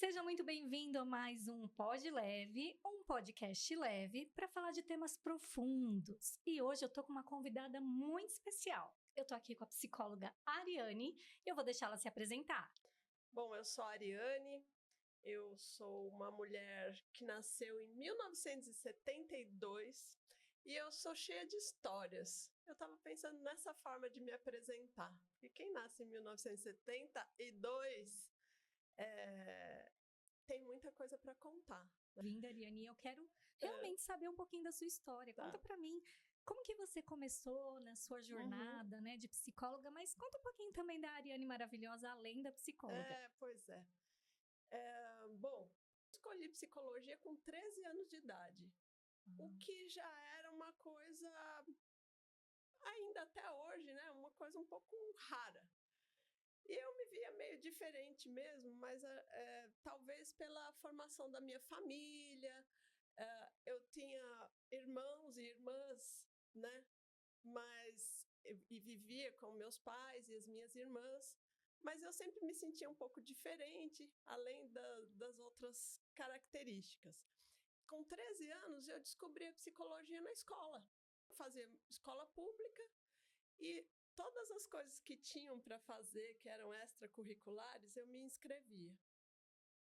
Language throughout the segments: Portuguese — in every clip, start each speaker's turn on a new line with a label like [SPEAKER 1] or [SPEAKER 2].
[SPEAKER 1] Seja muito bem-vindo a mais um Pod Leve, um podcast leve para falar de temas profundos. E hoje eu tô com uma convidada muito especial. Eu tô aqui com a psicóloga Ariane e eu vou deixá-la se apresentar.
[SPEAKER 2] Bom, eu sou a Ariane, eu sou uma mulher que nasceu em 1972 e eu sou cheia de histórias. Eu estava pensando nessa forma de me apresentar, porque quem nasce em 1972 tem muita coisa para contar.
[SPEAKER 1] Vinda, Ariane, eu quero realmente saber um pouquinho da sua história.
[SPEAKER 2] Tá.
[SPEAKER 1] Conta para mim, como que você começou na sua jornada, né, de psicóloga, mas conta um pouquinho também da Ariane maravilhosa, além da psicóloga.
[SPEAKER 2] Pois é. Bom, escolhi psicologia com 13 anos de idade, o que já era uma coisa, ainda até hoje, né, uma coisa um pouco rara. E eu me via meio diferente mesmo, mas talvez pela formação da minha família. Eu tinha irmãos e irmãs, né? E vivia com meus pais e as minhas irmãs, mas eu sempre me sentia um pouco diferente, além das outras características. Com 13 anos, eu descobri a psicologia na escola. Eu fazia escola pública e todas as coisas que tinham para fazer, que eram extracurriculares, eu me inscrevia.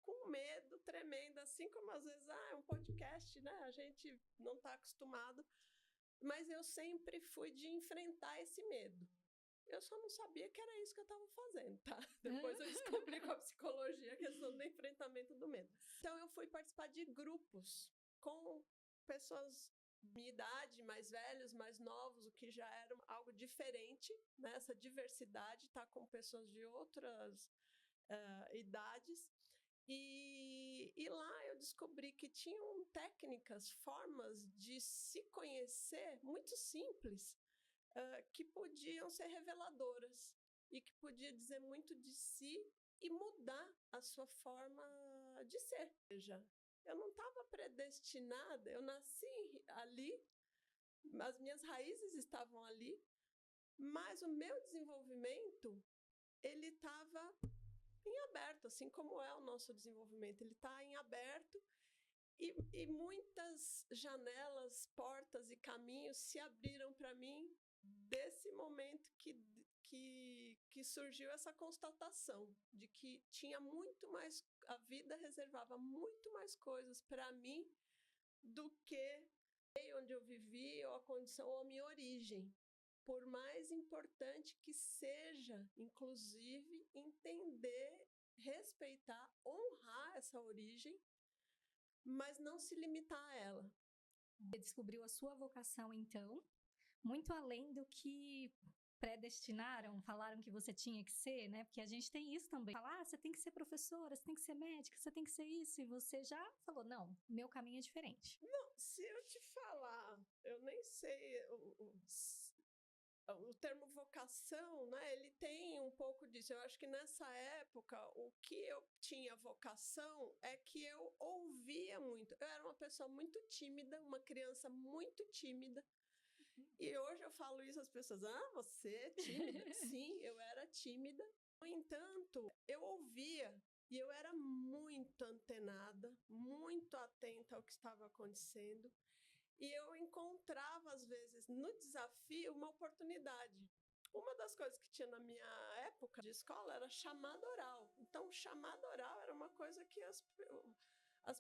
[SPEAKER 2] Com medo tremendo, assim como às vezes, é um podcast, né? A gente não está acostumado, mas eu sempre fui de enfrentar esse medo. Eu só não sabia que era isso que eu estava fazendo, tá? Depois eu descobri com a psicologia a questão do enfrentamento do medo. Então eu fui participar de grupos com pessoas minha idade, mais velhos, mais novos, o que já era algo diferente, né? Essa diversidade, tá com pessoas de outras idades. E lá eu descobri que tinham técnicas, formas de se conhecer muito simples, que podiam ser reveladoras e que podia dizer muito de si e mudar a sua forma de ser. Ou seja, eu não estava predestinada, eu nasci ali, as minhas raízes estavam ali, mas o meu desenvolvimento, ele estava em aberto, assim como é o nosso desenvolvimento, ele está em aberto e muitas janelas, portas e caminhos se abriram para mim desse momento que surgiu essa constatação de que tinha muito mais, a vida reservava muito mais coisas para mim do que onde eu vivi, ou a condição, ou a minha origem. Por mais importante que seja, inclusive, entender, respeitar, honrar essa origem, mas não se limitar a ela.
[SPEAKER 1] Você descobriu a sua vocação, então, muito além do que predestinaram, falaram que você tinha que ser, né? Porque a gente tem isso também. Falar, você tem que ser professora, você tem que ser médica, você tem que ser isso. E você já falou, não, meu caminho é diferente.
[SPEAKER 2] Não, se eu te falar, eu nem sei o termo vocação, né? Ele tem um pouco disso. Eu acho que nessa época, o que eu tinha vocação é que eu ouvia muito. Eu era uma pessoa muito tímida, uma criança muito tímida. E hoje eu falo isso às pessoas, você é tímida? Sim, eu era tímida. No entanto, eu ouvia e eu era muito antenada, muito atenta ao que estava acontecendo. E eu encontrava, às vezes, no desafio, uma oportunidade. Uma das coisas que tinha na minha época de escola era chamada oral. Então, chamada oral era uma coisa que as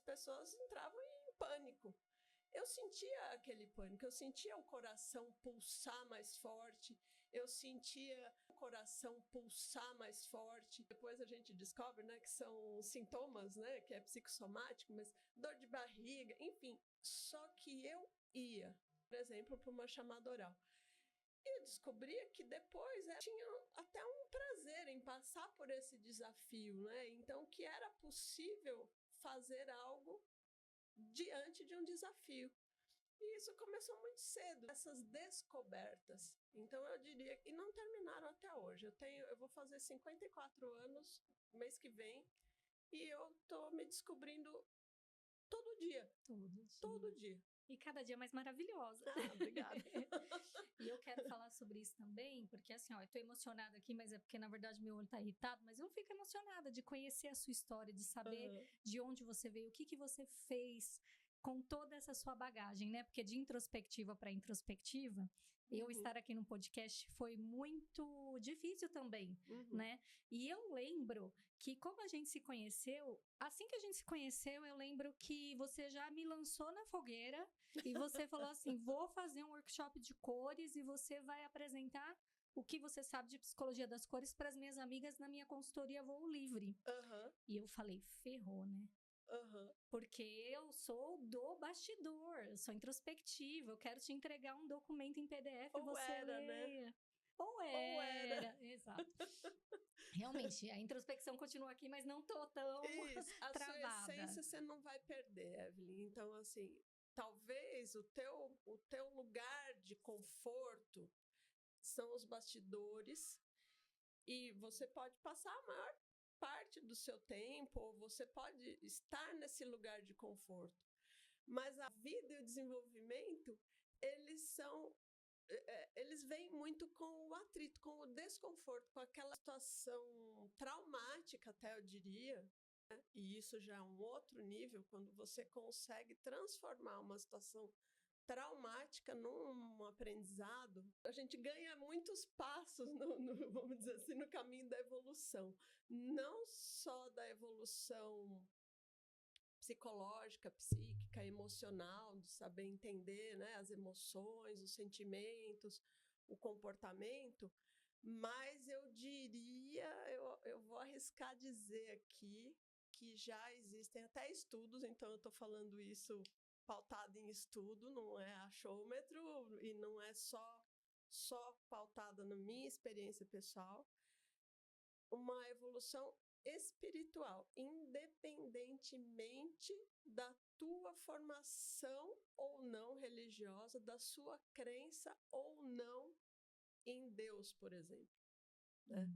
[SPEAKER 2] pessoas entravam em pânico. Eu sentia aquele pânico, eu sentia o coração pulsar mais forte, eu sentia o coração pulsar mais forte. Depois a gente descobre, né, que são sintomas, né, que é psicossomático, mas dor de barriga, enfim. Só que eu ia, por exemplo, para uma chamada oral. E eu descobria que depois tinha até um prazer em passar por esse desafio, né? Então, que era possível fazer algo diante de um desafio. E isso começou muito cedo, essas descobertas. Então eu diria, e não terminaram até hoje. Eu vou fazer 54 anos mês que vem e eu tô me descobrindo todo dia.
[SPEAKER 1] Todo dia.
[SPEAKER 2] Todo dia.
[SPEAKER 1] E cada dia mais maravilhosa.
[SPEAKER 2] Obrigada.
[SPEAKER 1] E eu quero falar sobre isso também, porque assim, ó, eu tô emocionada aqui, mas é porque na verdade meu olho tá irritado, mas eu fico emocionada de conhecer a sua história, de saber de onde você veio, o que você fez com toda essa sua bagagem, né? Porque de introspectiva para introspectiva, eu estar aqui no podcast foi muito difícil também, né? E eu lembro que como a gente se conheceu, assim que a gente se conheceu, eu lembro que você já me lançou na fogueira e você falou assim, vou fazer um workshop de cores e você vai apresentar o que você sabe de psicologia das cores para as minhas amigas na minha consultoria Voo Livre. E eu falei, ferrou, né? Porque eu sou do bastidor, eu sou introspectiva, eu quero te entregar um documento em PDF e você
[SPEAKER 2] era,
[SPEAKER 1] leia.
[SPEAKER 2] né?
[SPEAKER 1] Ou era, exato. Realmente, a introspecção continua aqui, mas não tô tão
[SPEAKER 2] a
[SPEAKER 1] travada.
[SPEAKER 2] Sua essência você não vai perder, Evelyn. Então, assim, talvez o teu lugar de conforto são os bastidores e você pode passar a maior parte do seu tempo, ou você pode estar nesse lugar de conforto. Mas a vida e o desenvolvimento, eles vêm muito com o atrito, com o desconforto, com aquela situação traumática, até eu diria, né? E isso já é um outro nível, quando você consegue transformar uma situação traumática num aprendizado, a gente ganha muitos passos, vamos dizer assim, no caminho da evolução. Não só da evolução psicológica, psíquica, emocional, de saber entender, né, as emoções, os sentimentos, o comportamento, mas eu diria, eu vou arriscar dizer aqui que já existem até estudos, então eu estou falando isso pautado em estudo, não é achômetro e não é só pautada na minha experiência pessoal, uma evolução espiritual, independentemente da tua formação ou não religiosa, da sua crença ou não em Deus, por exemplo, né?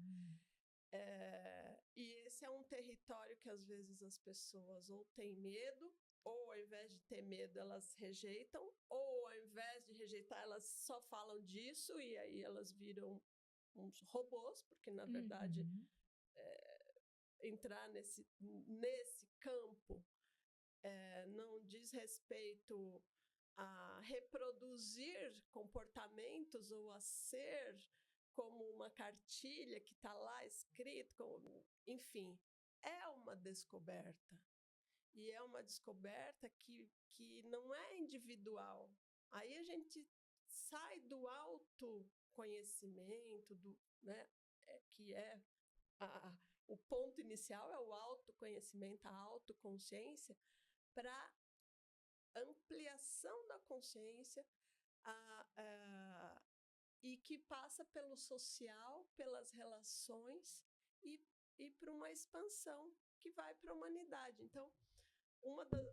[SPEAKER 2] E esse é um território que às vezes as pessoas ou têm medo, ou ao invés de ter medo elas rejeitam, ou ao invés de rejeitar elas só falam disso e aí elas viram uns robôs, porque na verdade entrar nesse campo não diz respeito a reproduzir comportamentos ou a ser como uma cartilha que está lá escrito, enfim, é uma descoberta. E é uma descoberta que não é individual. Aí a gente sai do autoconhecimento, né, que é o ponto inicial, é o autoconhecimento, a autoconsciência, para ampliação da consciência e que passa pelo social, pelas relações e para uma expansão que vai para a humanidade. Então,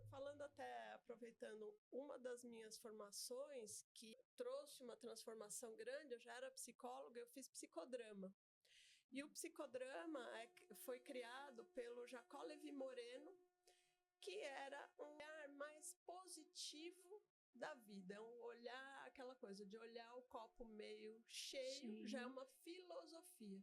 [SPEAKER 2] falando até, aproveitando, uma das minhas formações que trouxe uma transformação grande, eu já era psicóloga, eu fiz psicodrama. E o psicodrama foi criado pelo Jacó Levi Moreno, que era um olhar mais positivo da vida, é um olhar, aquela coisa de olhar o copo meio cheio, já é uma filosofia.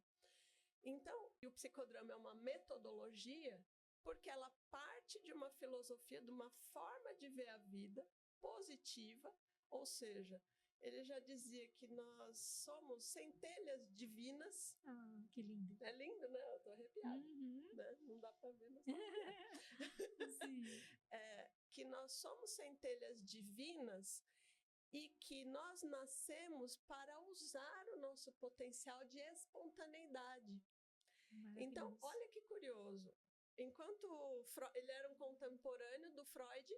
[SPEAKER 2] Então, o psicodrama é uma metodologia porque ela parte de uma filosofia, de uma forma de ver a vida positiva, ou seja, ele já dizia que nós somos centelhas divinas.
[SPEAKER 1] Que lindo.
[SPEAKER 2] É lindo, né? Eu tô arrepiada. Né? Não dá pra ver, mas tô arrepiada.
[SPEAKER 1] Sim.
[SPEAKER 2] Que nós somos centelhas divinas e que nós nascemos para usar o nosso potencial de espontaneidade. Então, olha que curioso. Enquanto ele era um contemporâneo do Freud,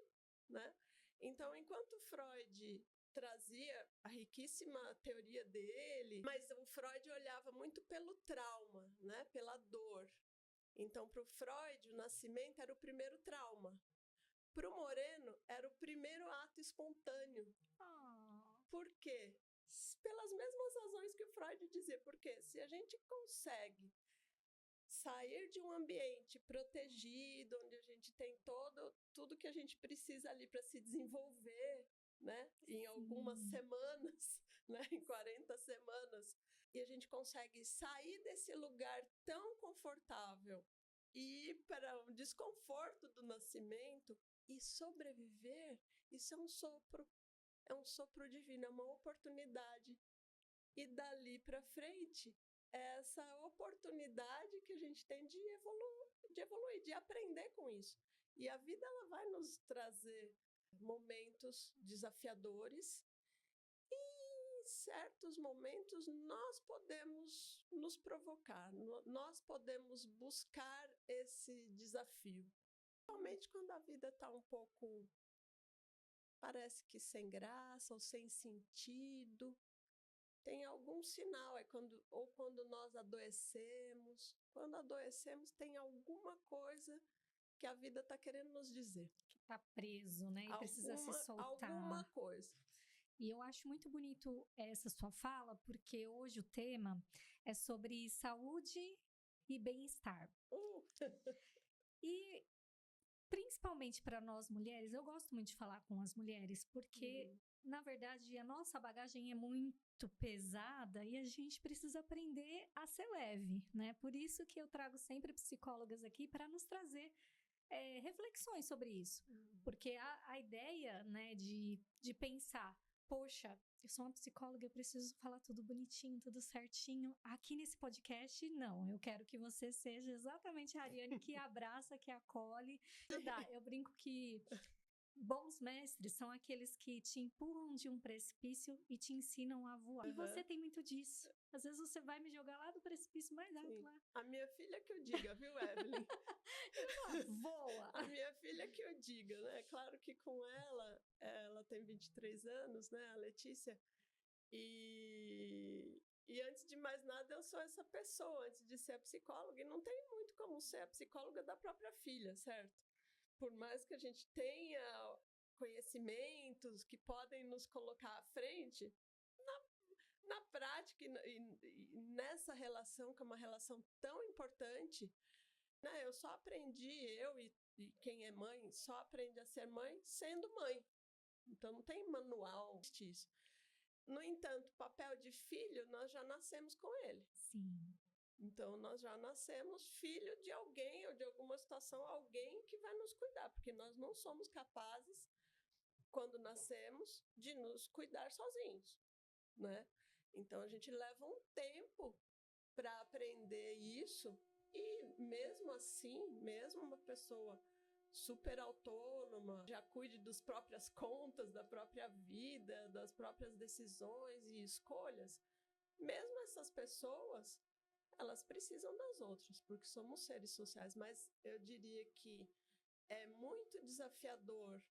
[SPEAKER 2] né? Então, enquanto Freud trazia a riquíssima teoria dele, mas o Freud olhava muito pelo trauma, né? Pela dor. Então, para o Freud, o nascimento era o primeiro trauma. Para o Moreno, era o primeiro ato espontâneo. Por quê? Pelas mesmas razões que o Freud dizia. Porque se a gente consegue sair de um ambiente protegido, onde a gente tem tudo que a gente precisa ali para se desenvolver, né? Em algumas semanas, né? Em 40 semanas. E a gente consegue sair desse lugar tão confortável e ir para o desconforto do nascimento e sobreviver. Isso é um sopro divino, é uma oportunidade. E dali para frente, é essa oportunidade que a gente tem de evoluir, de aprender com isso. E a vida ela vai nos trazer momentos desafiadores e em certos momentos nós podemos nos provocar, nós podemos buscar esse desafio. Principalmente quando a vida está um pouco, parece que sem graça ou sem sentido. Tem algum sinal, quando nós adoecemos. Quando adoecemos, tem alguma coisa que a vida está querendo nos dizer.
[SPEAKER 1] Que está preso, né? E precisa se soltar.
[SPEAKER 2] Alguma coisa.
[SPEAKER 1] E eu acho muito bonito essa sua fala, porque hoje o tema é sobre saúde e bem-estar. E principalmente para nós mulheres, eu gosto muito de falar com as mulheres, porque na verdade a nossa bagagem é muito pesada e a gente precisa aprender a ser leve, né? Por isso que eu trago sempre psicólogas aqui para nos trazer reflexões sobre isso. Porque a ideia, né, de pensar, poxa, eu sou uma psicóloga, eu preciso falar tudo bonitinho, tudo certinho. Aqui nesse podcast, não. Eu quero que você seja exatamente a Ariane que abraça, que acolhe. Eu brinco que bons mestres são aqueles que te empurram de um precipício e te ensinam a voar. E você tem muito disso. Às vezes você vai me jogar lá do precipício mais alto lá.
[SPEAKER 2] A minha filha que eu diga, viu, Evelyn?
[SPEAKER 1] Voa!
[SPEAKER 2] A minha filha que eu diga, né? Claro que com ela tem 23 anos, né? A Letícia. E antes de mais nada, eu sou essa pessoa, antes de ser a psicóloga. E não tem muito como ser a psicóloga da própria filha, certo? Por mais que a gente tenha conhecimentos que podem nos colocar à frente, na prática e nessa relação, que é uma relação tão importante, né? Eu só aprendi, e quem é mãe, só aprende a ser mãe sendo mãe. Então não tem manual disso. No entanto, papel de filho, nós já nascemos com ele.
[SPEAKER 1] Sim.
[SPEAKER 2] Então, nós já nascemos filho de alguém ou de alguma situação, alguém que vai nos cuidar, porque nós não somos capazes, quando nascemos, de nos cuidar sozinhos, né? Então, a gente leva um tempo para aprender isso e, mesmo assim, mesmo uma pessoa super autônoma, já cuide das próprias contas, da própria vida, das próprias decisões e escolhas, mesmo essas pessoas, elas precisam das outras, porque somos seres sociais, mas eu diria que é muito desafiador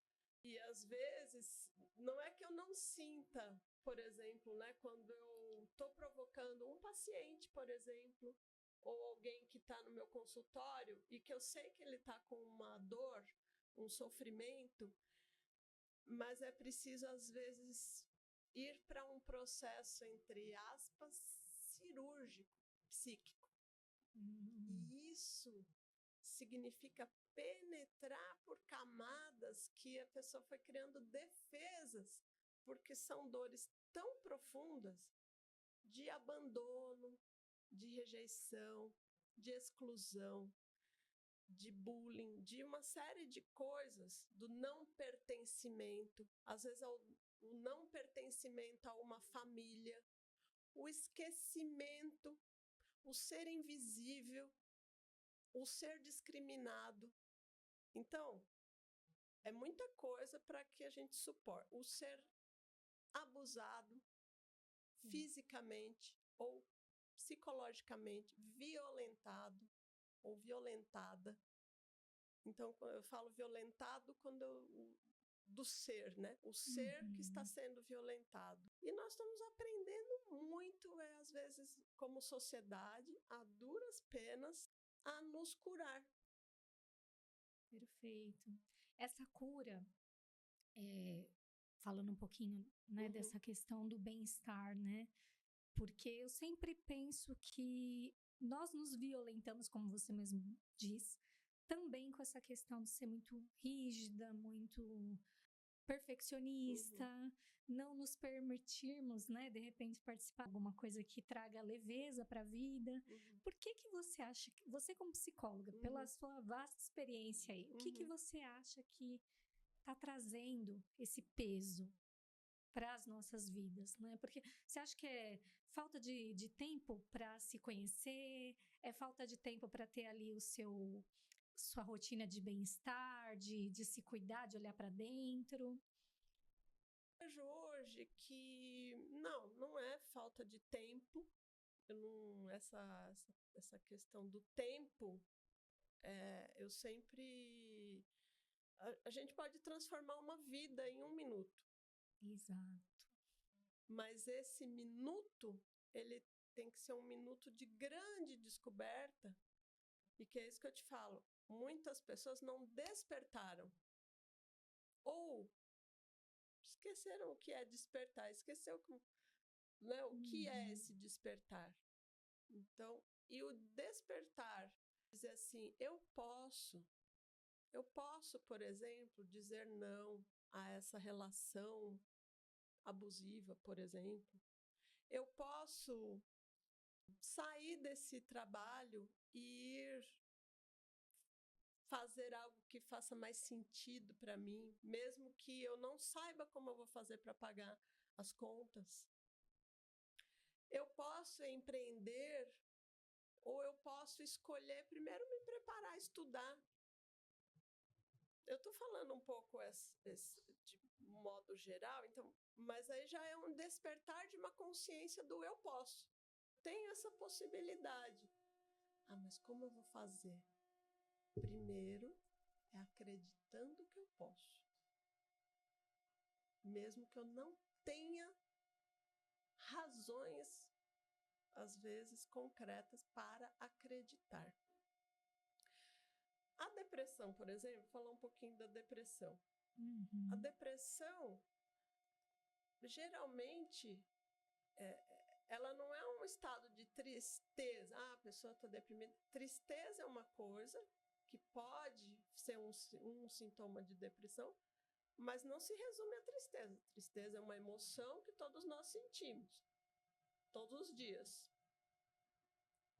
[SPEAKER 2] e às vezes não é que eu não sinta, por exemplo, né, quando eu estou provocando um paciente, por exemplo, ou alguém que está no meu consultório e que eu sei que ele está com uma dor, um sofrimento, mas é preciso às vezes ir para um processo, entre aspas, cirúrgico, psíquico. E isso significa penetrar por camadas que a pessoa foi criando defesas, porque são dores tão profundas de abandono, de rejeição, de exclusão, de bullying, de uma série de coisas, do não pertencimento, às vezes o não pertencimento a uma família, o esquecimento, o ser invisível, o ser discriminado. Então, é muita coisa para que a gente suporte. O ser abusado fisicamente ou psicologicamente, violentado ou violentada. Então, eu falo violentado do ser, né? O ser que está sendo violentado. E nós estamos aprendendo muito, às vezes, como sociedade, a duras penas, a nos curar.
[SPEAKER 1] Perfeito. Essa cura, falando um pouquinho, né, dessa questão do bem-estar, né? Porque eu sempre penso que nós nos violentamos, como você mesmo diz, também com essa questão de ser muito rígida, muito perfeccionista, não nos permitirmos, né, de repente participar de alguma coisa que traga leveza para a vida. Por que você acha, você como psicóloga, pela sua vasta experiência aí, o que você acha que está trazendo esse peso para as nossas vidas, né? Porque você acha que é falta de tempo para se conhecer, é falta de tempo para ter ali sua rotina de bem-estar, de se cuidar, de olhar para dentro?
[SPEAKER 2] Vejo hoje que não é falta de tempo. Essa questão do tempo, eu sempre... A gente pode transformar uma vida em 1 minuto.
[SPEAKER 1] Exato.
[SPEAKER 2] Mas esse minuto, ele tem que ser um minuto de grande descoberta, e que é isso que eu te falo. Muitas pessoas não despertaram. Ou esqueceram o que é despertar, esqueceu né, o que é esse despertar. Então, e o despertar, dizer assim, eu posso, por exemplo, dizer não a essa relação abusiva, por exemplo. Eu posso sair desse trabalho e ir fazer algo que faça mais sentido para mim, mesmo que eu não saiba como eu vou fazer para pagar as contas. Eu posso empreender, ou eu posso escolher primeiro me preparar, estudar. Eu estou falando um pouco de modo geral, então, mas aí já é um despertar de uma consciência do eu posso. Tenho essa possibilidade. Mas como eu vou fazer? Primeiro é acreditando que eu posso. Mesmo que eu não tenha razões, às vezes concretas, para acreditar. A depressão, por exemplo, falar um pouquinho da depressão. A depressão, geralmente, ela não é um estado de tristeza. A pessoa está deprimida. Tristeza é uma coisa que pode ser um sintoma de depressão, mas não se resume à tristeza. Tristeza é uma emoção que todos nós sentimos, todos os dias.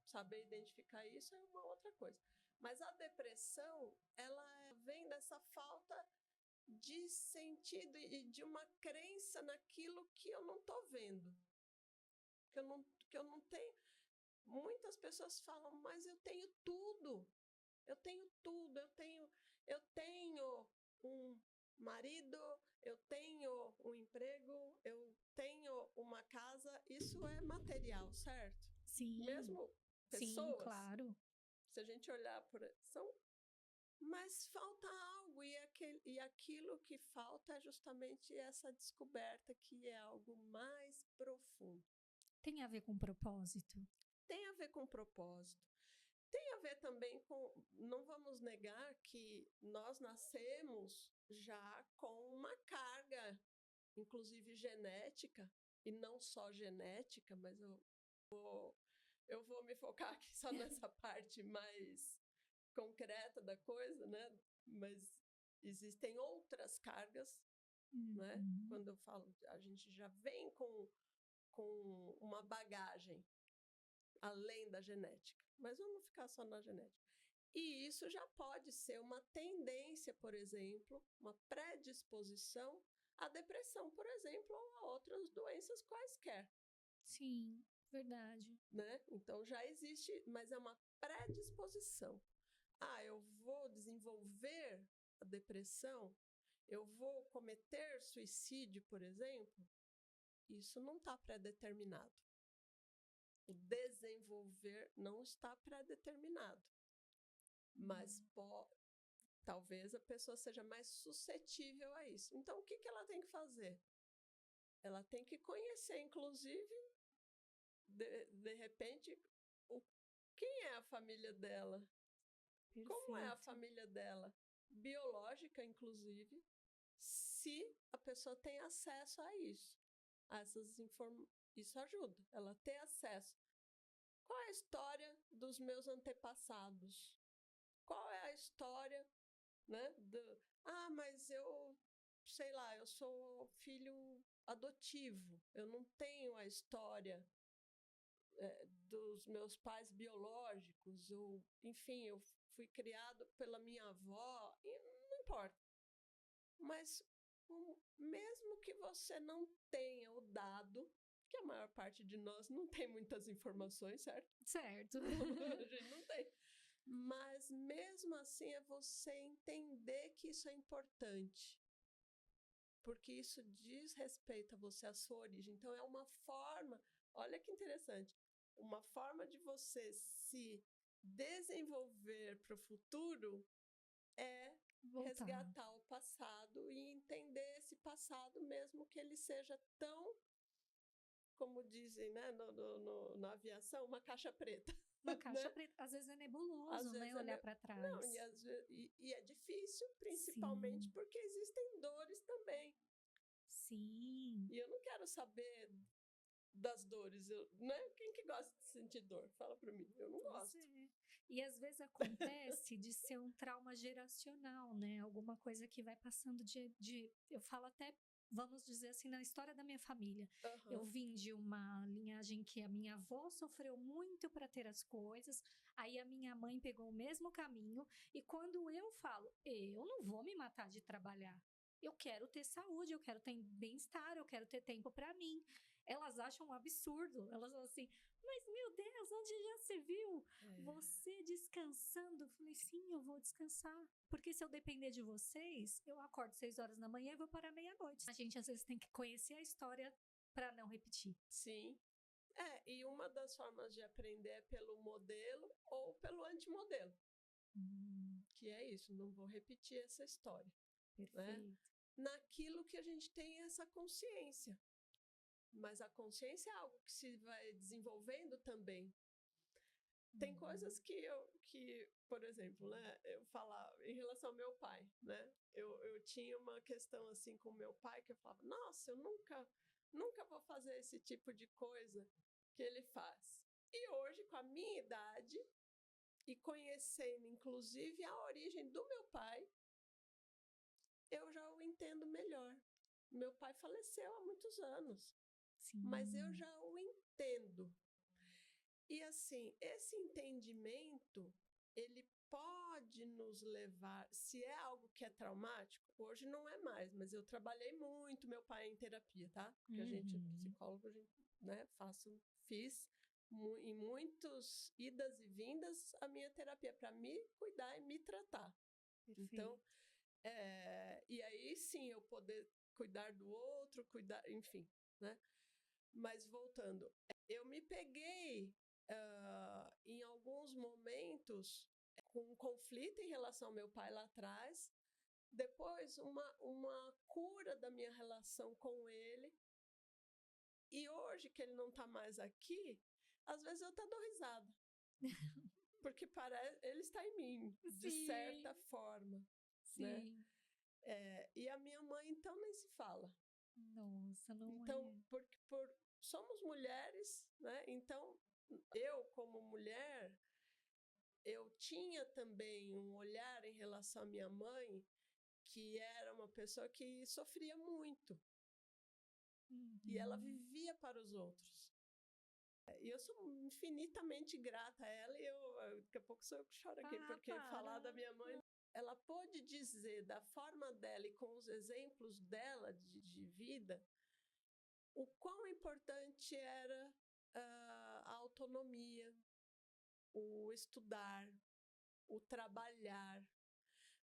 [SPEAKER 2] Saber identificar isso é uma outra coisa. Mas a depressão, ela vem dessa falta de sentido e de uma crença naquilo que eu não estou vendo. Que eu não tenho. Muitas pessoas falam, mas eu tenho tudo. Eu tenho tudo. Eu tenho um marido, eu tenho um emprego, eu tenho uma casa. Isso é material, certo?
[SPEAKER 1] Sim.
[SPEAKER 2] Mesmo pessoas.
[SPEAKER 1] Sim, claro.
[SPEAKER 2] Se a gente olhar mas falta algo, e aquilo que falta é justamente essa descoberta, que é algo mais profundo.
[SPEAKER 1] Tem a ver com propósito?
[SPEAKER 2] Tem a ver com propósito. Tem a ver também com... Não vamos negar que nós nascemos já com uma carga, inclusive genética, e não só genética, mas eu vou me focar aqui só nessa parte mais concreta da coisa, né? Mas existem outras cargas, né? Quando eu falo, a gente já vem com uma bagagem além da genética. Mas vamos ficar só na genética. E isso já pode ser uma tendência, por exemplo, uma predisposição à depressão, por exemplo, ou a outras doenças quaisquer.
[SPEAKER 1] Sim, verdade.
[SPEAKER 2] Né? Então já existe, mas é uma predisposição. Eu vou desenvolver a depressão, eu vou cometer suicídio, por exemplo. Isso não está pré-determinado. O desenvolver não está pré-determinado. Mas talvez a pessoa seja mais suscetível a isso. Então, o que ela tem que fazer? Ela tem que conhecer, inclusive, de repente, quem é a família dela? Perfeito. Como é a família dela? Biológica, inclusive, se a pessoa tem acesso a isso. Isso ajuda ela a ter acesso. Qual é a história dos meus antepassados? Qual é a história, né, mas eu sei lá, eu sou filho adotivo, eu não tenho a história dos meus pais biológicos, ou, enfim, eu fui criado pela minha avó, e não importa. Mas mesmo que você não tenha o dado, que a maior parte de nós não tem muitas informações, certo?
[SPEAKER 1] Certo.
[SPEAKER 2] A gente não tem. Mas mesmo assim é você entender que isso é importante. Porque isso diz respeito a você, a sua origem. Então é uma forma, olha que interessante, uma forma de você se desenvolver para o futuro é
[SPEAKER 1] Voltar.
[SPEAKER 2] resgatar o passado e entender esse passado, mesmo que ele seja tão, como dizem, né, na aviação, uma caixa preta.
[SPEAKER 1] Uma caixa
[SPEAKER 2] né?
[SPEAKER 1] preta, às vezes é nebuloso, né, olhar para trás.
[SPEAKER 2] Não, e é difícil, principalmente
[SPEAKER 1] Sim.
[SPEAKER 2] porque existem dores também.
[SPEAKER 1] Sim.
[SPEAKER 2] E eu não quero saber das dores, né? Quem que gosta de sentir dor? Fala pra mim, eu não gosto.
[SPEAKER 1] E às vezes acontece de ser um trauma geracional, né? Alguma coisa que vai passando eu falo até, vamos dizer assim, na história da minha família.
[SPEAKER 2] Uhum.
[SPEAKER 1] Eu vim de uma linhagem que a minha avó sofreu muito para ter as coisas, aí a minha mãe pegou o mesmo caminho, e quando eu falo, eu não vou me matar de trabalhar, eu quero ter saúde, eu quero ter bem-estar, eu quero ter tempo para mim. Elas acham um absurdo, elas falam assim, mas meu Deus, onde já se viu? Você descansando? Eu falei, sim, eu vou descansar. Porque se eu depender de vocês, eu acordo 6 horas da manhã e vou parar meia-noite. A gente às vezes tem que conhecer a história para não repetir.
[SPEAKER 2] Sim. E uma das formas de aprender é pelo modelo ou pelo antimodelo. Que é isso, não vou repetir essa história.
[SPEAKER 1] Perfeito.
[SPEAKER 2] Né? Naquilo que a gente tem essa consciência. Mas a consciência é algo que se vai desenvolvendo também. Tem coisas que, por exemplo, né, eu falava em relação ao meu pai, né? Eu tinha uma questão assim com meu pai que eu falava, nossa, eu nunca vou fazer esse tipo de coisa que ele faz. E hoje, com a minha idade e conhecendo inclusive a origem do meu pai, eu já o entendo melhor. Meu pai faleceu há muitos anos.
[SPEAKER 1] Sim.
[SPEAKER 2] Mas eu já o entendo. E assim, esse entendimento, ele pode nos levar, se é algo que é traumático, hoje não é mais, mas eu trabalhei muito, meu pai é em terapia, tá? Porque a gente, psicólogo, a gente, né, fiz em muitos idas e vindas a minha terapia para me cuidar e me tratar.
[SPEAKER 1] Perfeito.
[SPEAKER 2] Então, e aí sim eu poder cuidar do outro, enfim, né? Mas voltando, eu me peguei em alguns momentos com um conflito em relação ao meu pai lá atrás, depois uma cura da minha relação com ele, e hoje que ele não está mais aqui, às vezes eu até dou risada, porque ele está em mim, de certa forma.
[SPEAKER 1] Sim.
[SPEAKER 2] Né? E a minha mãe, então, nem se fala.
[SPEAKER 1] Nossa, não
[SPEAKER 2] então, somos mulheres, né? Então, eu, como mulher, eu tinha também um olhar em relação à minha mãe, que era uma pessoa que sofria muito. E ela vivia para os outros. E eu sou infinitamente grata a ela, e daqui a pouco sou eu que choro aqui, porque falar da minha mãe, ela pôde dizer da forma dela e com os exemplos dela de vida, o quão importante era a autonomia, o estudar, o trabalhar,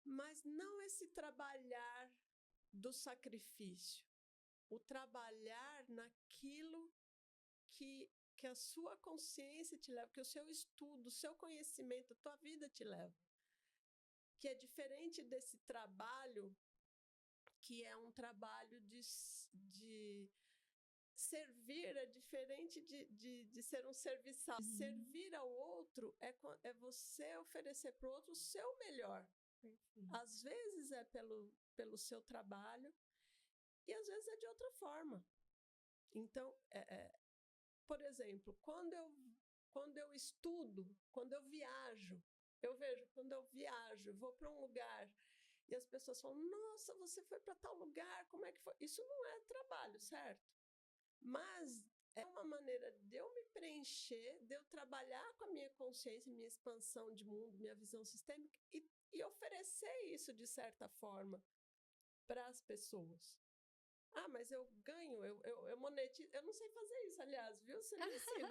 [SPEAKER 2] mas não esse trabalhar do sacrifício, o trabalhar naquilo que a sua consciência te leva, que o seu estudo, o seu conhecimento, a tua vida te leva. Que é diferente desse trabalho, que é um trabalho de servir, é diferente de ser um serviçal. Servir ao outro é você oferecer para o outro o seu melhor. Às vezes é pelo seu trabalho e às vezes é de outra forma. Então, por exemplo, quando eu estudo, quando eu viajo, eu vejo, quando eu viajo, eu vou para um lugar e as pessoas falam, nossa, você foi para tal lugar, como é que foi? Isso não é trabalho, certo? Mas é uma maneira de eu me preencher, de eu trabalhar com a minha consciência, minha expansão de mundo, minha visão sistêmica e oferecer isso de certa forma para as pessoas. Ah, mas eu ganho, eu monetizo. Eu não sei fazer isso, aliás, viu? Você me ensina.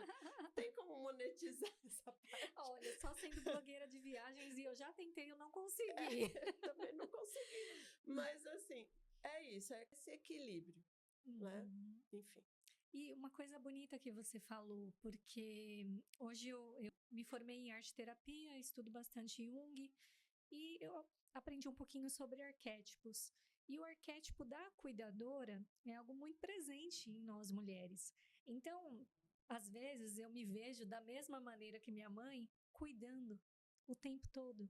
[SPEAKER 2] Tem como monetizar essa parte?
[SPEAKER 1] Olha, só sendo blogueira de viagens e eu já tentei, eu não consegui.
[SPEAKER 2] Também não consegui. Mas, assim, é isso, é esse equilíbrio, né? Enfim.
[SPEAKER 1] E uma coisa bonita que você falou, porque hoje eu me formei em arte-terapia, estudo bastante Jung, e eu aprendi um pouquinho sobre arquétipos. E o arquétipo da cuidadora é algo muito presente em nós mulheres. Então, às vezes, eu me vejo da mesma maneira que minha mãe, cuidando o tempo todo.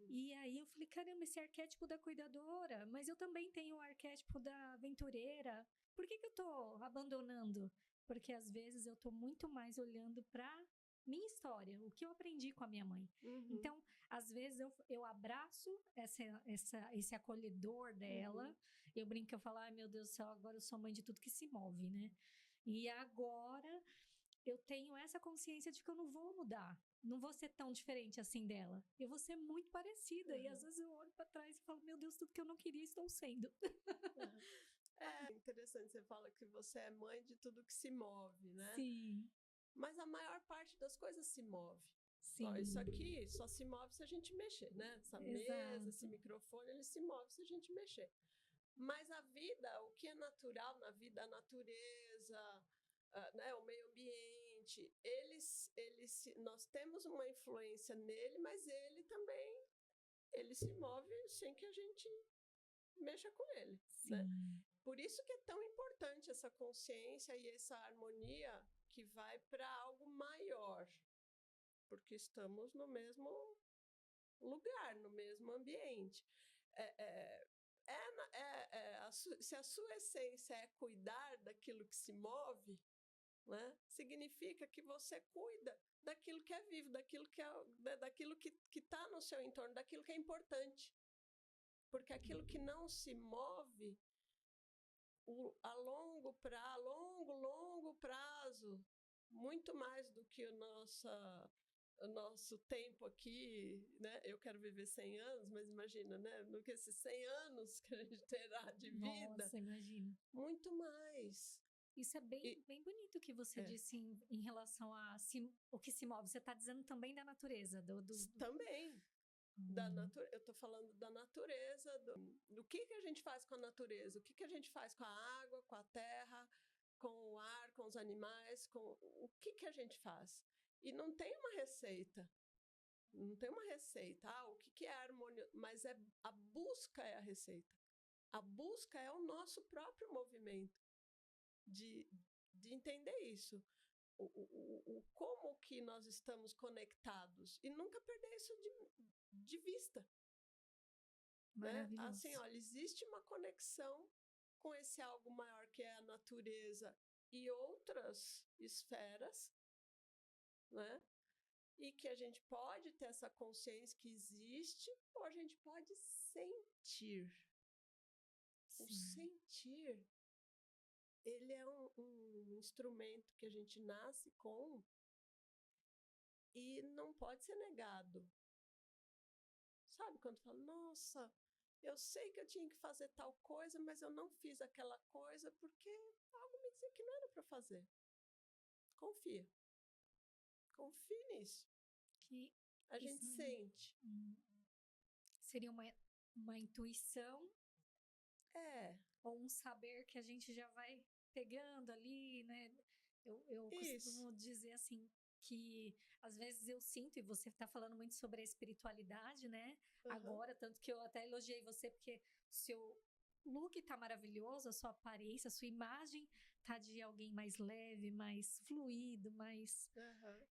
[SPEAKER 1] E aí eu falei, caramba, esse arquétipo da cuidadora, mas eu também tenho o arquétipo da aventureira. Por que eu tô abandonando? Porque às vezes eu tô muito mais olhando para minha história, o que eu aprendi com a minha mãe. Então, às vezes eu abraço esse acolhedor dela. Eu brinco, eu falo, ai meu Deus do céu, agora eu sou mãe de tudo que se move, né? E agora eu tenho essa consciência de que eu não vou mudar. Não vou ser tão diferente assim dela. Eu vou ser muito parecida. E às vezes eu olho para trás e falo, meu Deus, tudo que eu não queria estou sendo.
[SPEAKER 2] É interessante, você fala que você é mãe de tudo que se move, né?
[SPEAKER 1] Sim.
[SPEAKER 2] Mas a maior parte das coisas se move.
[SPEAKER 1] Sim.
[SPEAKER 2] Ó, isso aqui só se move se a gente mexer, né? Essa mesa, esse microfone, ele se move se a gente mexer. Mas a vida, o que é natural na vida, a natureza, né, o meio ambiente, nós temos uma influência nele, mas ele também, ele se move sem que a gente mexa com ele.
[SPEAKER 1] Sim.
[SPEAKER 2] Né? Por isso que é tão importante essa consciência e essa harmonia que vai para algo maior, porque estamos no mesmo lugar, no mesmo ambiente. Se a sua essência é cuidar daquilo que se move, né, significa que você cuida daquilo que é vivo, daquilo que está no seu entorno, daquilo que é importante. Porque aquilo que não se move a longo prazo, muito mais do que o nosso tempo aqui, né? Eu quero viver 100 anos, mas imagina, né? Do que esses 100 anos que a gente terá de vida.
[SPEAKER 1] Nossa, imagina.
[SPEAKER 2] Muito mais.
[SPEAKER 1] Isso é bem bonito que você disse em relação a o que se move. Você está dizendo também da natureza.
[SPEAKER 2] Também. Eu estou falando da natureza, do que a gente faz com a natureza, o que a gente faz com a água, com a terra, com o ar, com os animais, o que a gente faz. E não tem uma receita. Não tem uma receita. O que é harmonia? Mas a busca é a receita. A busca é o nosso próprio movimento de entender isso. Como que nós estamos conectados. E nunca perder isso de vista.
[SPEAKER 1] Maravilhoso.
[SPEAKER 2] Né? Assim, olha, existe uma conexão com esse algo maior que é a natureza e outras esferas, né? E que a gente pode ter essa consciência que existe, ou a gente pode sentir. Sim. O sentir, ele é um instrumento que a gente nasce com e não pode ser negado. Sabe, quando fala, nossa, eu sei que eu tinha que fazer tal coisa, mas eu não fiz aquela coisa porque algo me dizia que não era para fazer. Confia. Confie nisso.
[SPEAKER 1] Que
[SPEAKER 2] a gente sente.
[SPEAKER 1] Seria uma intuição. Ou um saber que a gente já vai pegando ali, né? Eu costumo dizer assim, que às vezes eu sinto, e você está falando muito sobre a espiritualidade, né? Agora, tanto que eu até elogiei você, porque o seu look tá maravilhoso, a sua aparência, a sua imagem tá de alguém mais leve, mais fluido, mais...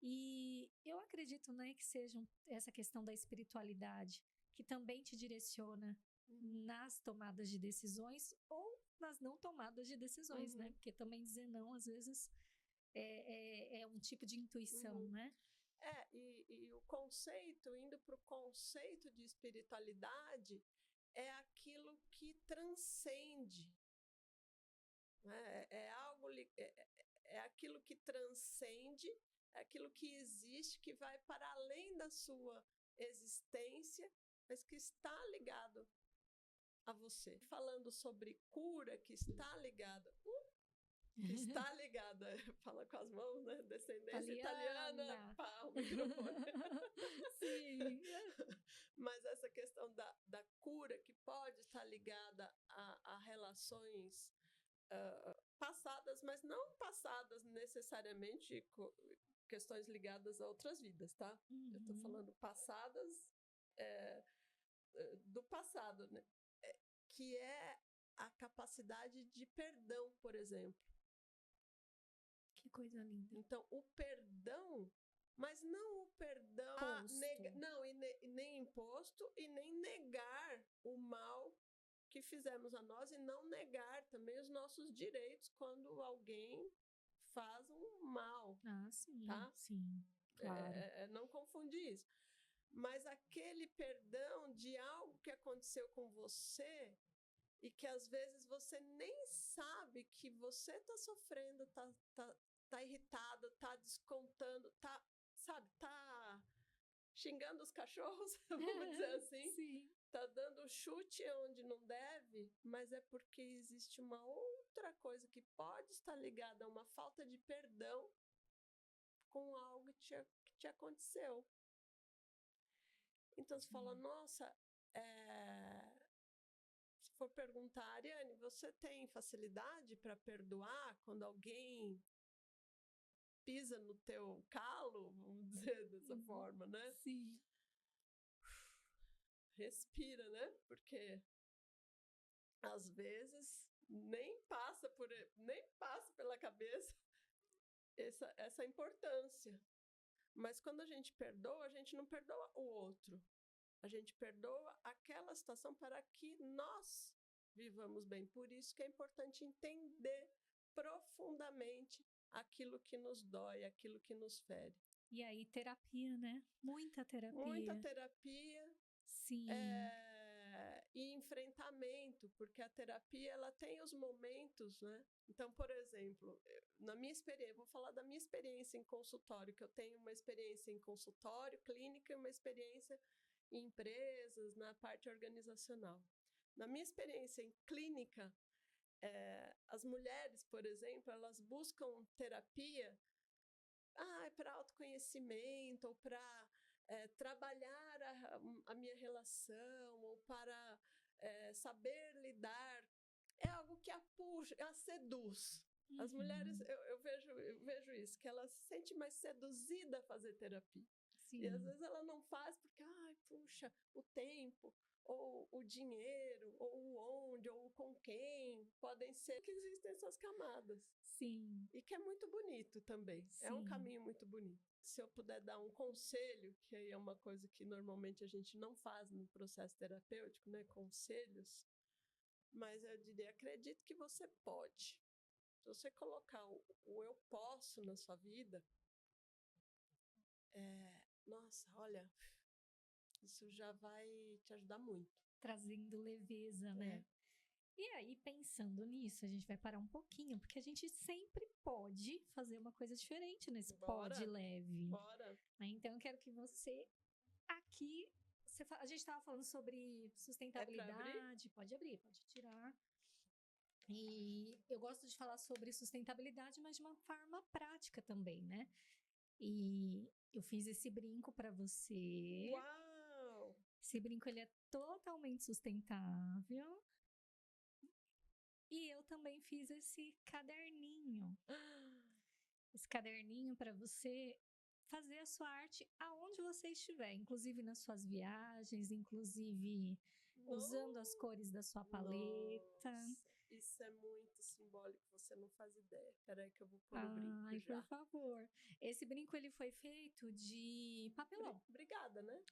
[SPEAKER 1] E eu acredito, né, que seja essa questão da espiritualidade, que também te direciona nas tomadas de decisões ou nas não tomadas de decisões, né? Porque também dizer não, às vezes, é um tipo de intuição, né?
[SPEAKER 2] E o conceito, indo para o conceito de espiritualidade, é que transcende, né? É aquilo que transcende, é aquilo que existe, que vai para além da sua existência, mas que está ligado a você. Falando sobre cura, que está ligada, fala com as mãos, né? Descendência italiana, pá, o microfone.
[SPEAKER 1] Sim.
[SPEAKER 2] Mas essa questão da cura, que pode estar ligada a relações passadas, mas não passadas necessariamente questões ligadas a outras vidas, tá? Eu tô falando passadas do passado, né? Que é a capacidade de perdão, por exemplo.
[SPEAKER 1] Que coisa linda.
[SPEAKER 2] Então, o perdão, mas não o perdão nem imposto e nem negar o mal que fizemos a nós e não negar também os nossos direitos quando alguém faz um mal.
[SPEAKER 1] Ah, sim,
[SPEAKER 2] tá?
[SPEAKER 1] sim, claro.
[SPEAKER 2] Não confundir isso. Mas aquele perdão de algo que aconteceu com você e que às vezes você nem sabe que você está sofrendo, tá irritado, tá descontando, tá xingando os cachorros, vamos dizer assim.
[SPEAKER 1] Sim.
[SPEAKER 2] Tá dando chute onde não deve, mas é porque existe uma outra coisa que pode estar ligada a uma falta de perdão com algo que te aconteceu. Então você fala, nossa, se for perguntar, Ariane, você tem facilidade para perdoar quando alguém pisa no teu calo, vamos dizer dessa forma, né?
[SPEAKER 1] Sim.
[SPEAKER 2] Respira, né? Porque às vezes nem passa pela cabeça essa importância. Mas quando a gente não perdoa o outro. A gente perdoa aquela situação para que nós vivamos bem. Por isso que é importante entender profundamente aquilo que nos dói, aquilo que nos fere.
[SPEAKER 1] E aí, terapia, né? Muita terapia.
[SPEAKER 2] Muita terapia.
[SPEAKER 1] Sim.
[SPEAKER 2] E enfrentamento, porque a terapia, ela tem os momentos, né? Então, por exemplo, na minha experiência, vou falar da minha experiência em consultório, que eu tenho uma experiência em consultório, clínica, e uma experiência em empresas, na parte organizacional. Na minha experiência em clínica, as mulheres, por exemplo, elas buscam terapia para autoconhecimento, ou para trabalhar a minha relação, ou para saber lidar. É algo que a puxa, a seduz. As mulheres, eu vejo isso, que ela se sente mais seduzida a fazer terapia.
[SPEAKER 1] Sim.
[SPEAKER 2] E às vezes ela não faz porque, puxa, o tempo, ou o dinheiro, ou o onde, ou com quem, podem ser que existem essas camadas.
[SPEAKER 1] Sim.
[SPEAKER 2] E que é muito bonito também. Sim. É um caminho muito bonito. Se eu puder dar um conselho, que aí é uma coisa que normalmente a gente não faz no processo terapêutico, né? Conselhos. Mas eu diria, acredite que você pode. Se você colocar o eu posso na sua vida, nossa, olha, isso já vai te ajudar muito.
[SPEAKER 1] Trazendo leveza, né? E aí, pensando nisso, a gente vai parar um pouquinho, porque a gente sempre pode fazer uma coisa diferente nesse pod leve.
[SPEAKER 2] Bora!
[SPEAKER 1] Então, eu quero que você aqui... a gente estava falando sobre sustentabilidade. Pode abrir, pode tirar. E eu gosto de falar sobre sustentabilidade, mas de uma forma prática também, né? E eu fiz esse brinco para você.
[SPEAKER 2] Uau!
[SPEAKER 1] Esse brinco, ele é totalmente sustentável. E eu também fiz esse caderninho. Esse caderninho para você fazer a sua arte aonde você estiver, inclusive nas suas viagens, inclusive usando as cores da sua paleta.
[SPEAKER 2] Nossa, isso é muito simbólico, você não faz ideia. Peraí que eu vou pôr o brinco já.
[SPEAKER 1] Por favor. Esse brinco, ele foi feito de papelão.
[SPEAKER 2] Obrigada, né?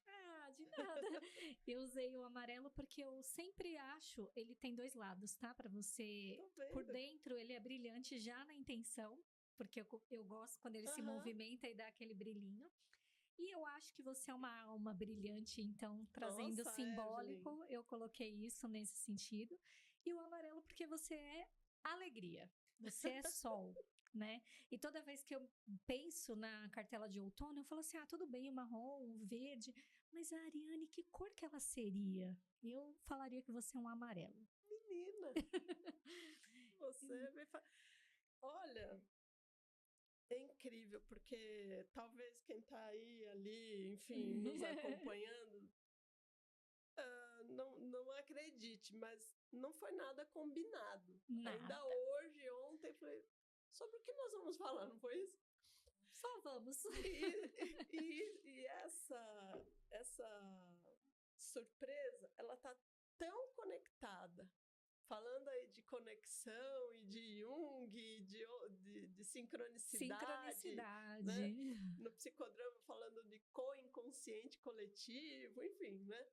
[SPEAKER 1] De nada. Eu usei o amarelo porque eu sempre acho, ele tem dois lados, tá? Para você, por dentro ele é brilhante já na intenção, porque eu gosto quando ele se movimenta e dá aquele brilhinho. E eu acho que você é uma alma brilhante, então, trazendo o
[SPEAKER 2] Nossa,
[SPEAKER 1] simbólico,
[SPEAKER 2] Evelyn.
[SPEAKER 1] eu coloquei isso nesse sentido. E o amarelo, porque você é alegria, você é sol, né? E toda vez que eu penso na cartela de outono, eu falo assim: ah, tudo bem, o marrom, o verde, mas a Ariane, que cor que ela seria? Eu falaria que você é um amarelo.
[SPEAKER 2] Menina, você me faz. Olha, é incrível, porque talvez quem está aí, ali, enfim, nos acompanhando, não acredite, mas não foi nada combinado.
[SPEAKER 1] Nada.
[SPEAKER 2] Ainda hoje, ontem, eu falei, sobre o que nós vamos falar, não foi isso?
[SPEAKER 1] Só vamos.
[SPEAKER 2] E essa surpresa, ela tá tão conectada. Falando aí de conexão e de Jung, de sincronicidade, né?
[SPEAKER 1] Sincronicidade.
[SPEAKER 2] No psicodrama falando de co-inconsciente coletivo, enfim, né?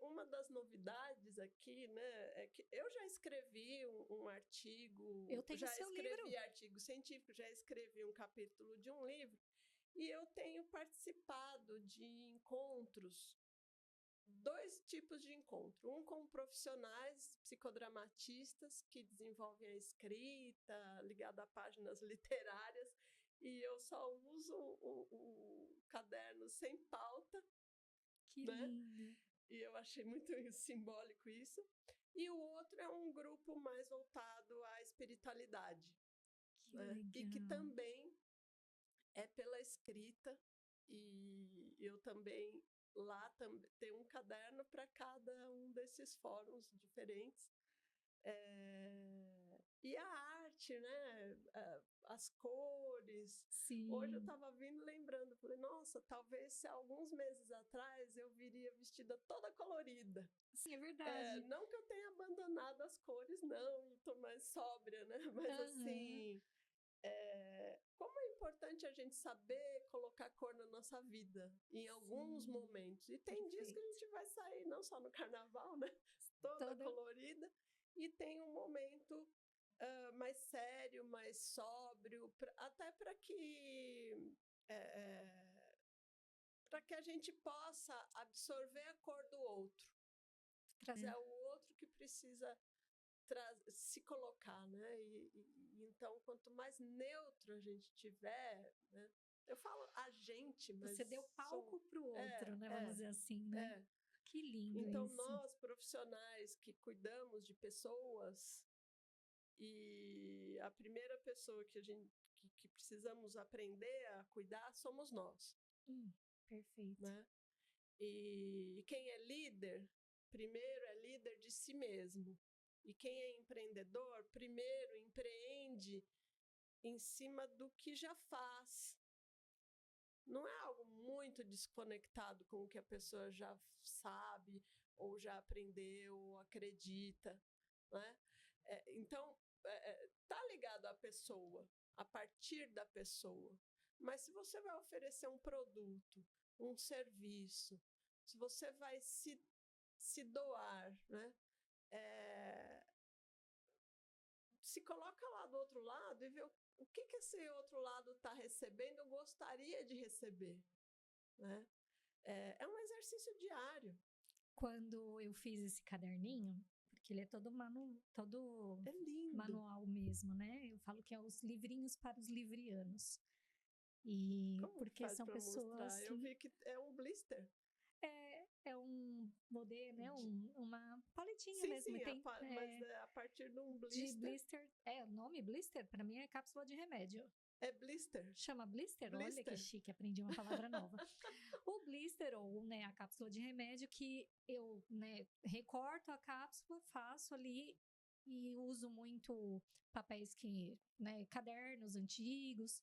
[SPEAKER 2] Uma das novidades aqui, né, é que eu já escrevi um artigo,
[SPEAKER 1] Eu tenho o
[SPEAKER 2] já
[SPEAKER 1] seu
[SPEAKER 2] escrevi
[SPEAKER 1] livro.
[SPEAKER 2] artigo científico, já escrevi um capítulo de um livro, e eu tenho participado de encontros, dois tipos de encontro, um com profissionais psicodramatistas que desenvolvem a escrita, ligada a páginas literárias, e eu só uso o caderno sem pauta,
[SPEAKER 1] Que
[SPEAKER 2] né?
[SPEAKER 1] lindo.
[SPEAKER 2] E eu achei muito simbólico isso. E o outro é um grupo mais voltado à espiritualidade,
[SPEAKER 1] Que
[SPEAKER 2] né? E que
[SPEAKER 1] legal.
[SPEAKER 2] também é pela escrita. E eu também lá tem um caderno para cada um desses fóruns diferentes. E a arte, né? As cores. Hoje eu
[SPEAKER 1] Sim.
[SPEAKER 2] estava vindo lembrando, falei, nossa, talvez se alguns meses atrás eu viria vestida toda colorida.
[SPEAKER 1] Sim, é verdade.
[SPEAKER 2] Não que eu tenha abandonado as cores, não, e tô mais sóbria, né? Mas
[SPEAKER 1] Aham.
[SPEAKER 2] assim, como é importante a gente saber colocar cor na nossa vida em alguns
[SPEAKER 1] Sim.
[SPEAKER 2] momentos. E tem dias que a
[SPEAKER 1] Perfeito.
[SPEAKER 2] gente vai sair, não só no carnaval, né? Toda
[SPEAKER 1] Toda.
[SPEAKER 2] colorida, e tem um momento mais sério, mais sóbrio, até para que. Para que a gente possa absorver a cor do outro. Mas é o outro que precisa se colocar, né? Então, quanto mais neutro a gente tiver, né? Eu falo a gente, mas
[SPEAKER 1] Você deu palco pro outro, né? Vamos dizer assim, né?
[SPEAKER 2] é.
[SPEAKER 1] Que lindo
[SPEAKER 2] Então,
[SPEAKER 1] isso.
[SPEAKER 2] nós, profissionais que cuidamos de pessoas, e a primeira pessoa que precisamos aprender a cuidar somos nós.
[SPEAKER 1] Perfeito.
[SPEAKER 2] Né? E quem é líder, primeiro é líder de si mesmo. E quem é empreendedor, primeiro empreende em cima do que já faz. Não é algo muito desconectado com o que a pessoa já sabe, ou já aprendeu, ou acredita. Né? Então, tá ligado à pessoa, a partir da pessoa. Mas se você vai oferecer um produto, um serviço, se você vai se doar, né? Se coloca lá do outro lado e vê o que esse outro lado está recebendo, eu gostaria de receber. Né? É um exercício diário.
[SPEAKER 1] Quando eu fiz esse caderninho, porque ele é todo
[SPEAKER 2] É lindo.
[SPEAKER 1] manual mesmo, né? Eu falo que é os livrinhos para os livrianos. E
[SPEAKER 2] Como
[SPEAKER 1] porque
[SPEAKER 2] faz
[SPEAKER 1] são
[SPEAKER 2] para mostrar?
[SPEAKER 1] pessoas.
[SPEAKER 2] Eu vi que é um blister.
[SPEAKER 1] É um modelo, né? Uma paletinha
[SPEAKER 2] Sim,
[SPEAKER 1] mesmo.
[SPEAKER 2] sim,
[SPEAKER 1] E tem
[SPEAKER 2] mas é a partir de um
[SPEAKER 1] de
[SPEAKER 2] blister.
[SPEAKER 1] blister. O nome blister para mim é cápsula de remédio.
[SPEAKER 2] É blister.
[SPEAKER 1] Chama blister?
[SPEAKER 2] Blister.
[SPEAKER 1] Olha que chique, aprendi uma palavra nova. O blister, ou né, a cápsula de remédio, que eu né, recorto a cápsula, faço ali e uso muito papéis que, né, cadernos antigos.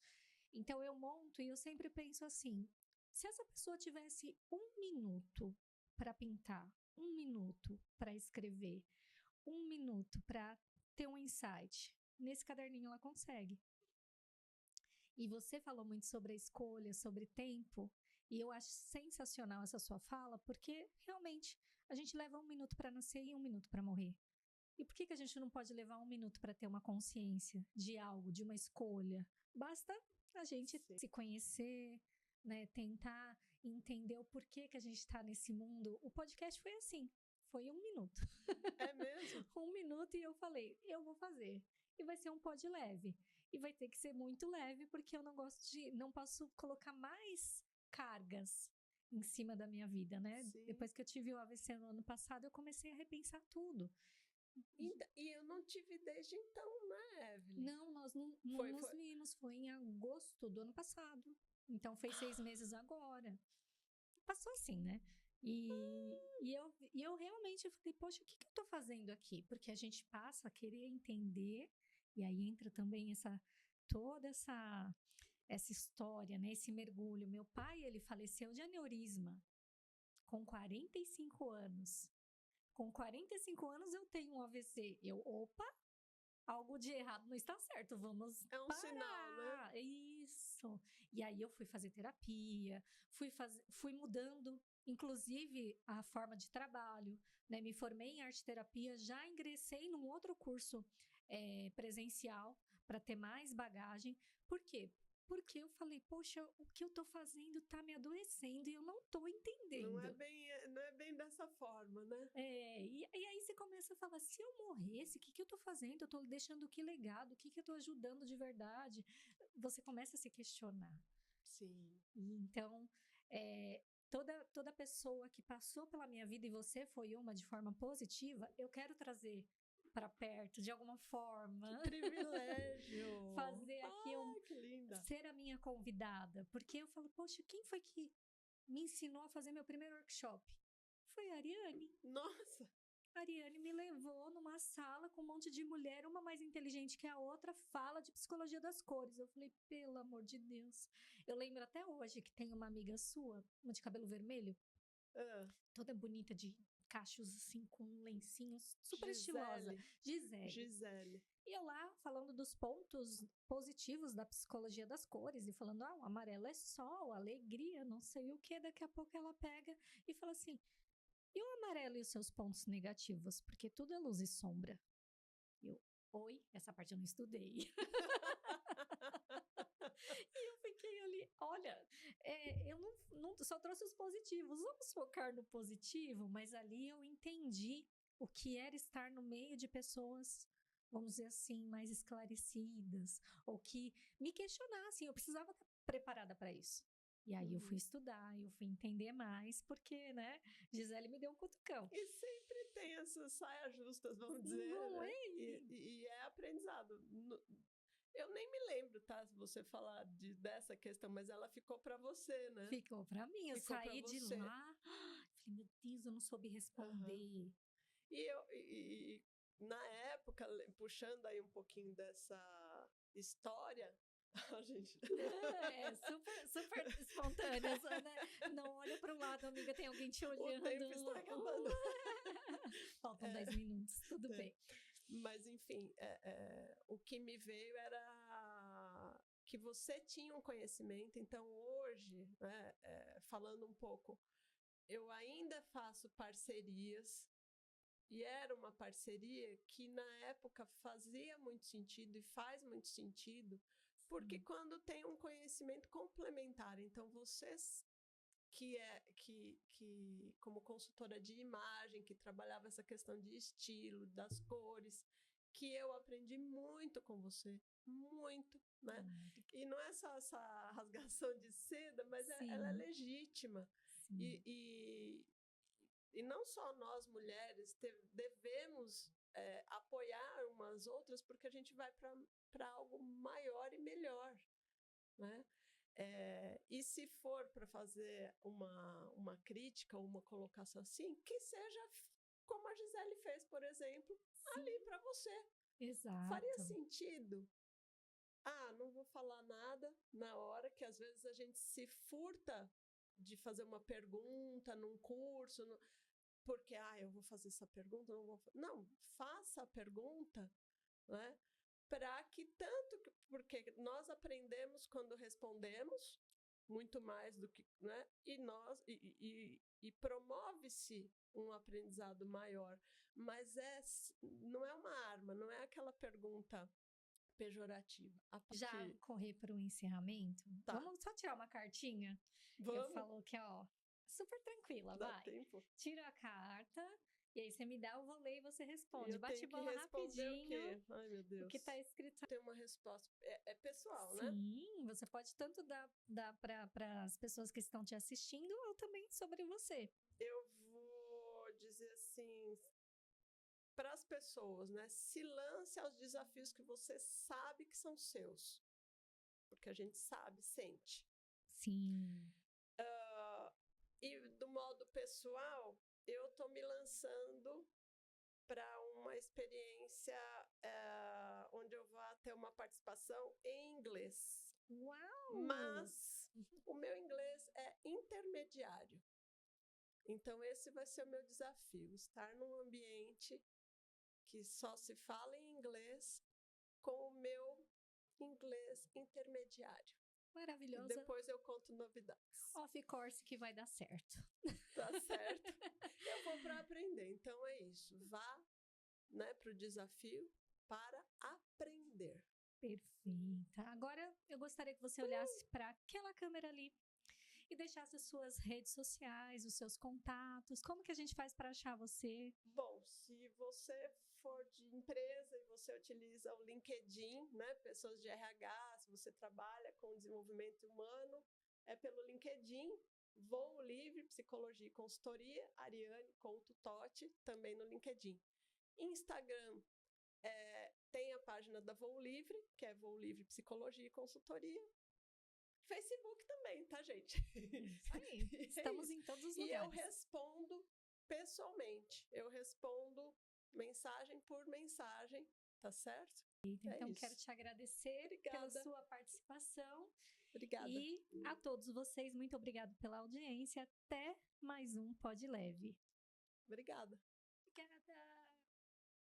[SPEAKER 1] Então eu monto e eu sempre penso assim: se essa pessoa tivesse 1 minuto para pintar, 1 minuto para escrever, 1 minuto para ter um insight, nesse caderninho ela consegue. E você falou muito sobre a escolha, sobre tempo, e eu acho sensacional essa sua fala, porque realmente a gente leva 1 minuto para nascer e 1 minuto para morrer. E por que a gente não pode levar 1 minuto para ter uma consciência de algo, de uma escolha? Basta a gente
[SPEAKER 2] Sim.
[SPEAKER 1] se conhecer, né? Tentar entender o porquê que a gente está nesse mundo. O podcast foi assim, foi 1 minuto.
[SPEAKER 2] É mesmo?
[SPEAKER 1] 1 minuto e eu falei, eu vou fazer. E vai ser um pod leve. E vai ter que ser muito leve, porque eu não posso colocar mais cargas em cima da minha vida, né?
[SPEAKER 2] Sim.
[SPEAKER 1] Depois que eu tive o AVC no ano passado, eu comecei a repensar tudo.
[SPEAKER 2] E eu não tive desde então, né, Evelyn?
[SPEAKER 1] Não, nós não nos vimos. Foi em agosto do ano passado. Então, fez 6 meses agora. Passou assim, né? E eu realmente falei, poxa, o que eu tô fazendo aqui? Porque a gente passa a querer entender, e aí entra também toda essa história, né? Esse mergulho. Meu pai, ele faleceu de aneurisma com 45 anos. Com 45 anos eu tenho um AVC. Opa, algo de errado não está certo, vamos
[SPEAKER 2] parar. Sinal, né?
[SPEAKER 1] Isso. E aí eu fui fazer terapia, fui mudando, inclusive, a forma de trabalho, né? Me formei em arte terapia, já ingressei num outro curso presencial para ter mais bagagem. Por quê? Porque eu falei, poxa, o que eu tô fazendo tá me adoecendo e eu não tô entendendo.
[SPEAKER 2] Não é bem dessa forma, né?
[SPEAKER 1] E aí você começa a falar, se eu morresse, o que eu tô fazendo? Eu tô deixando que legado? O que eu tô ajudando de verdade? Você começa a se questionar.
[SPEAKER 2] Sim.
[SPEAKER 1] Então, toda pessoa que passou pela minha vida, e você foi uma de forma positiva, eu quero trazer para perto de alguma forma.
[SPEAKER 2] Que privilégio!
[SPEAKER 1] Fazer aqui
[SPEAKER 2] que linda!
[SPEAKER 1] Ser a minha convidada, porque eu falo, poxa, quem foi que me ensinou a fazer meu primeiro workshop? Foi a Ariane.
[SPEAKER 2] Nossa!
[SPEAKER 1] A Ariane me levou numa sala com um monte de mulher, uma mais inteligente que a outra, fala de psicologia das cores. Eu falei, pelo amor de Deus. Eu lembro até hoje que tem uma amiga sua, uma de cabelo vermelho, toda bonita, de cachos assim, com lencinhos, super estilosa.
[SPEAKER 2] Gisele.
[SPEAKER 1] E eu lá, falando dos pontos positivos da psicologia das cores, e falando, o amarelo é sol, alegria, não sei o que. Daqui a pouco ela pega e fala assim, e o amarelo e os seus pontos negativos? Porque tudo é luz e sombra. Oi? Essa parte eu não estudei. E eu fiquei ali, olha, eu não só trouxe os positivos, vamos focar no positivo, mas ali eu entendi o que era estar no meio de pessoas, vamos dizer assim, mais esclarecidas, ou que me questionassem, eu precisava estar preparada para isso. E aí eu fui estudar, eu fui entender mais, porque, né, Gisele me deu um cutucão.
[SPEAKER 2] E sempre tem essas saias justas, vamos dizer.
[SPEAKER 1] Não
[SPEAKER 2] né?
[SPEAKER 1] é?
[SPEAKER 2] E é aprendizado. Eu nem me lembro, tá, se você falar dessa questão, mas ela ficou para você, né?
[SPEAKER 1] Ficou para mim. Eu saí de lá, falei, meu Deus, eu não soube responder.
[SPEAKER 2] E na época, puxando aí um pouquinho dessa história, a gente...
[SPEAKER 1] super espontânea, né? Não olha para o lado, amiga, tem alguém te olhando.
[SPEAKER 2] O tempo está acabando.
[SPEAKER 1] Faltam 10 minutos, tudo bem.
[SPEAKER 2] Mas, enfim, o que me veio era que você tinha um conhecimento. Então, hoje, né, falando um pouco, eu ainda faço parcerias, e era uma parceria que na época fazia muito sentido e faz muito sentido, porque quando tem um conhecimento complementar, então vocês que como consultora de imagem, que trabalhava essa questão de estilo, das cores, que eu aprendi muito com você, muito, né? E não é só essa rasgação de seda, mas ela é legítima. E não só nós, mulheres, devemos apoiar umas outras, porque a gente vai para algo maior e melhor, né? E se for para fazer uma crítica ou uma colocação assim, que seja como a Gisele fez, por exemplo, ali para você.
[SPEAKER 1] Exato.
[SPEAKER 2] Faria sentido? Não vou falar nada na hora, que às vezes a gente se furta de fazer uma pergunta num curso, porque eu vou fazer essa pergunta, não, faça a pergunta, né? Para que porque nós aprendemos quando respondemos muito mais do que, né? E promove-se um aprendizado maior, mas não é uma arma, não é aquela pergunta pejorativa.
[SPEAKER 1] Já correr para o encerramento?
[SPEAKER 2] Tá.
[SPEAKER 1] Vamos só tirar uma cartinha?
[SPEAKER 2] Vamos.
[SPEAKER 1] Eu falo que, ó, super tranquila,
[SPEAKER 2] Dá
[SPEAKER 1] vai.
[SPEAKER 2] tempo?
[SPEAKER 1] Tira a carta, e aí você me dá, eu vou ler e você responde.
[SPEAKER 2] Eu
[SPEAKER 1] Bate
[SPEAKER 2] tenho que
[SPEAKER 1] bola
[SPEAKER 2] responder
[SPEAKER 1] rapidinho.
[SPEAKER 2] o quê? Ai, meu Deus.
[SPEAKER 1] O que tá escrito.
[SPEAKER 2] Tem uma resposta. É pessoal, né?
[SPEAKER 1] Sim, você pode tanto dar para as pessoas que estão te assistindo ou também sobre você.
[SPEAKER 2] Eu vou dizer assim, para as pessoas, né? Se lance aos desafios que você sabe que são seus. Porque a gente sabe, sente.
[SPEAKER 1] Sim.
[SPEAKER 2] E do modo pessoal, eu tô me lançando para uma experiência onde eu vou ter uma participação em inglês.
[SPEAKER 1] Uau!
[SPEAKER 2] Mas o meu inglês é intermediário. Então, esse vai ser o meu desafio, estar num ambiente que só se fala em inglês com o meu inglês intermediário.
[SPEAKER 1] Maravilhosa.
[SPEAKER 2] E depois eu conto novidades.
[SPEAKER 1] Off course que vai dar certo.
[SPEAKER 2] Tá certo? Eu vou para aprender, então é isso. Vá, né, para o desafio para aprender.
[SPEAKER 1] Perfeita. Agora eu gostaria que você olhasse para aquela câmera ali e deixasse as suas redes sociais, os seus contatos. Como que a gente faz para achar você?
[SPEAKER 2] Bom, se você for de empresa e você utiliza o LinkedIn, né, pessoas de RH, se você trabalha com desenvolvimento humano, é pelo LinkedIn. Voo Livre, Psicologia e Consultoria, Ariane.Totti, também no LinkedIn. Instagram, tem a página da Voo Livre, que é Voo Livre Psicologia e Consultoria. Facebook também, tá, gente?
[SPEAKER 1] Isso aí. Estamos em todos os lugares.
[SPEAKER 2] E eu respondo pessoalmente. Eu respondo mensagem por mensagem, tá certo?
[SPEAKER 1] Então, quero te agradecer pela sua participação.
[SPEAKER 2] Obrigada.
[SPEAKER 1] E a todos vocês, muito obrigada pela audiência. Até mais um Pod Leve.
[SPEAKER 2] Obrigada.
[SPEAKER 1] Obrigada.